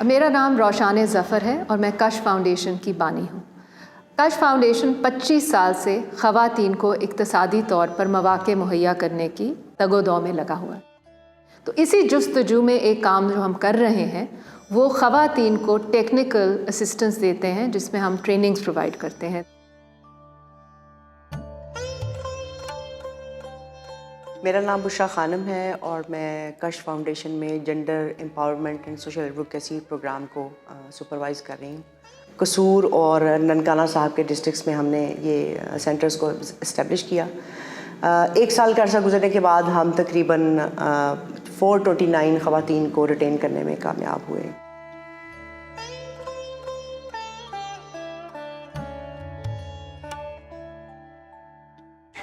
मेरा नाम रोशान ज़फ़र है और मैं कश फाउंडेशन की बानी हूँ। कश फाउंडेशन 25 साल से ख़वातीन को इक़्तिसादी तौर पर मौक़े मुहैया करने की तगोदौ में लगा हुआ है। तो इसी जुस्तजू में एक काम जो हम कर रहे हैं वो ख़वातीन को टेक्निकल असिस्टेंस देते हैं, जिसमें हम ट्रेनिंग्स प्रोवाइड करते हैं। मेरा नाम बुशरा खानम है और मैं कश फाउंडेशन में gender empowerment and social advocacy programme को सुपरवाइज़ कर रही हूँ। कसूर और ननकाना साहब के डिस्ट्रिक्ट्स में हमने ये सेंटर्स को इस्टेब्लिश किया। 1 साल का अर्सा गुजरने के बाद हम तकरीबन 429 ख़वातीन को रिटेन करने में कामयाब हुए।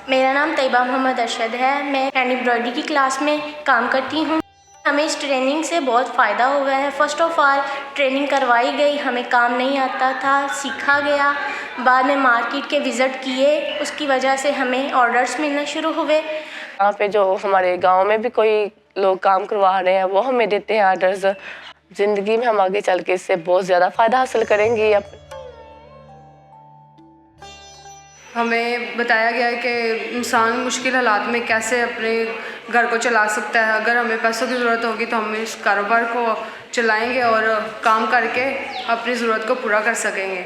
मेरा नाम तैयबा मोहम्मद अरशद है। मैं हैंड एम्ब्रॉयडरी की क्लास में काम करती हूँ। हमें इस ट्रेनिंग से बहुत फ़ायदा हुआ है। फ़र्स्ट ऑफ़ ऑल ट्रेनिंग करवाई गई, हमें काम नहीं आता था, सीखा गया। बाद में मार्केट के विज़िट किए, उसकी वजह से हमें ऑर्डर्स मिलना शुरू हुए। यहाँ पे जो हमारे गांव में भी कोई लोग काम करवा रहे हैं वो हमें देते हैं ऑर्डर्स। ज़िंदगी में हम आगे चल के इससे बहुत ज़्यादा फ़ायदा हासिल करेंगे। हमें बताया गया है कि इंसान मुश्किल हालात में कैसे अपने घर को चला सकता है। अगर हमें पैसों की ज़रूरत होगी तो हम इस कारोबार को चलाएंगे और काम करके अपनी ज़रूरत को पूरा कर सकेंगे।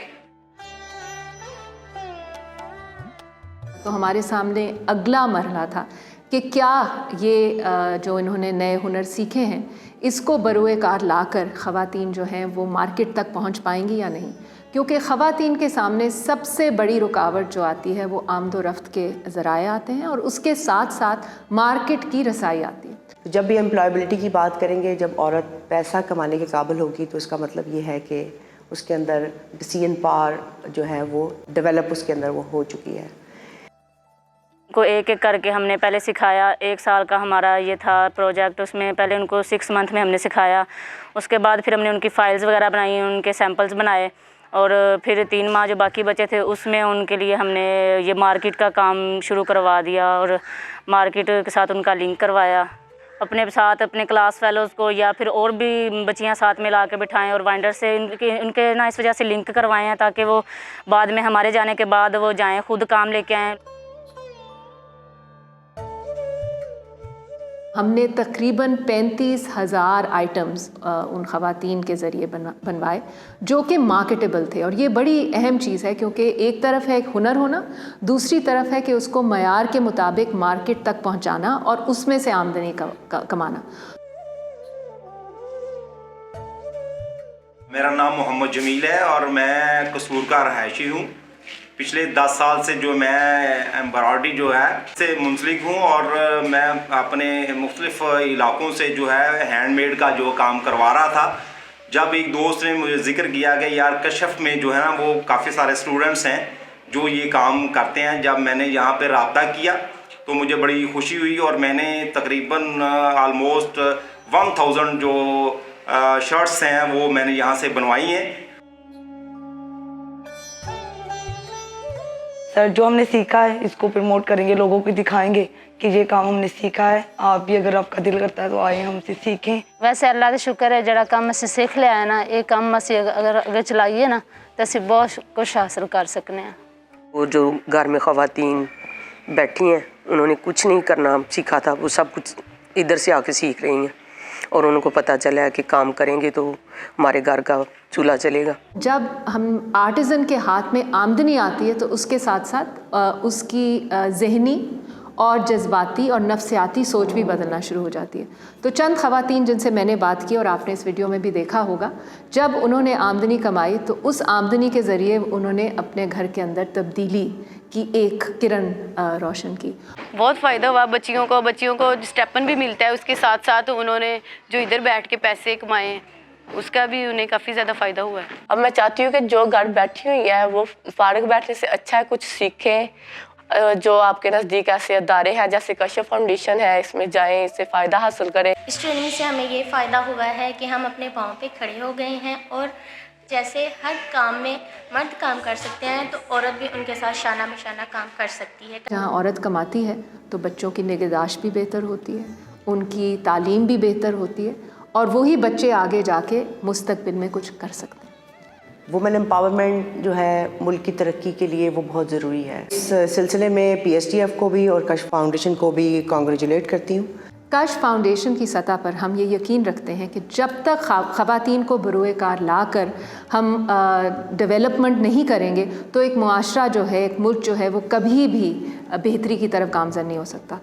तो हमारे सामने अगला मरहला था कि क्या ये जो इन्होंने नए हुनर सीखे हैं इसको बरोए कार लाकर ख़वातीन जो हैं वो मार्केट तक पहुंच पाएंगी या नहीं, क्योंकि ख़वातीन के सामने सबसे बड़ी रुकावट जो आती है वो आमदोरफ्त के ज़राए आते हैं और उसके साथ साथ मार्केट की रसाई आती है। जब भी एम्प्लॉयबिलिटी की बात करेंगे, जब औरत पैसा कमाने के काबिल होगी तो इसका मतलब ये है कि उसके अंदर डिसीजन पावर जो है वो डेवलप उसके अंदर वो हो चुकी है। को एक एक करके हमने पहले सिखाया। 1 साल का हमारा ये था प्रोजेक्ट, उसमें पहले उनको 6 मंथ में हमने सिखाया। उसके बाद फिर हमने उनकी फ़ाइल्स वगैरह बनाई, उनके सैंपल्स बनाए और फिर 3 माह जो बाकी बचे थे उसमें उनके लिए हमने ये मार्केट का काम शुरू करवा दिया और मार्केट के साथ उनका लिंक करवाया। अपने साथ अपने क्लास फेलोज़ को या फिर और भी बच्चियां साथ में ला के बिठाएँ और वाइंडर से उनके ना इस वजह से लिंक करवाएँ हैं ताकि वो बाद में हमारे जाने के बाद वो जाएँ, खुद काम लेके आएँ। हमने तकरीबन 35,000 आइटम्स उन ख़वातीन के ज़रिए बनवाए जो कि मार्केटेबल थे। और ये बड़ी अहम चीज़ है क्योंकि एक तरफ है एक हुनर होना, दूसरी तरफ है कि उसको मयार के मुताबिक मार्केट तक पहुंचाना और उसमें से आमदनी कमाना। मेरा नाम मोहम्मद जमील है और मैं कसूर का रहायशी हूँ। पिछले 10 साल से जो मैं एम्ब्रॉयडरी जो है से मुंसलिक हूँ और मैं अपने मुख्तलिफ इलाकों से जो है हैंडमेड का जो काम करवा रहा था। जब एक दोस्त ने मुझे ज़िक्र किया कि यार कशफ में जो है ना वो काफ़ी सारे स्टूडेंट्स हैं जो ये काम करते हैं, जब मैंने यहाँ पे रब्ता किया तो मुझे बड़ी खुशी हुई और मैंने तकरीबन आलमोस्ट 1000 जो शर्ट्स हैं वो मैंने यहाँ से बनवाई हैं। सर, जो हमने सीखा है इसको प्रमोट करेंगे, लोगों को दिखाएंगे कि ये काम हमने सीखा है। आप भी अगर आपका दिल करता है तो आए हमसे सीखें। वैसे अल्लाह का शुक्र है जरा काम अस सीख लिया है ना, ये काम अस अगर चलाइए ना तो अस बहुत कुछ हासिल कर सकते हैं। वो जो घर में ख़वातीन बैठी हैं उन्होंने कुछ नहीं करना सीखा था, वो सब कुछ इधर से आके सीख रही हैं और उनको पता चला है कि काम करेंगे तो हमारे घर का चूल्हा चलेगा। जब हम आर्टिज़न के हाथ में आमदनी आती है तो उसके साथ साथ उसकी ज़हनी और जज्बाती और नफ्सियाती सोच भी बदलना शुरू हो जाती है। तो चंद ख़वातीन जिनसे मैंने बात की और आपने इस वीडियो में भी देखा होगा, जब उन्होंने आमदनी कमाई तो उस आमदनी के ज़रिए उन्होंने अपने घर के अंदर तब्दीली की एक किरण रोशन की। बहुत फ़ायदा हुआ बच्चियों को स्टेपन भी मिलता है, उसके साथ साथ उन्होंने जो इधर बैठ के पैसे कमाए उसका भी उन्हें काफ़ी ज़्यादा फ़ायदा हुआ है। अब मैं चाहती हूँ कि जो घर बैठी हुई है वो फारग बैठने से अच्छा है कुछ सीखें। जो आपके नज़दीक ऐसे अदारे हैं जैसे कशफ फाउंडेशन है, इसमें जाएं, इससे फ़ायदा हासिल करें। इस ट्रेनिंग से हमें ये फ़ायदा हुआ है कि हम अपने पाँव पे खड़े हो गए हैं और जैसे हर काम में मर्द काम कर सकते हैं तो औरत भी उनके साथ शाना बिशाना काम कर सकती है। जहाँ औरत कमाती है तो बच्चों की निगहदाश्त भी बेहतर होती है, उनकी तालीम भी बेहतर होती है और वही बच्चे आगे जाके मुस्तकबिल में कुछ कर सकते हैं। वुमेन एम्पावरमेंट जो है मुल्क की तरक्की के लिए वो बहुत ज़रूरी है। इस सिलसिले में PSTF को भी और कश्फ फाउंडेशन को भी कॉन्ग्रेचुलेट करती हूँ। कश्फ फाउंडेशन की सतह पर हम ये यकीन रखते हैं कि जब तक ख़वातीन को बरूए कार ला कर हम डेवलपमेंट नहीं करेंगे तो एक मुआशरा जो है, एक मुल्क जो है, वो कभी भी बेहतरी की तरफ गामज़न नहीं हो सकता।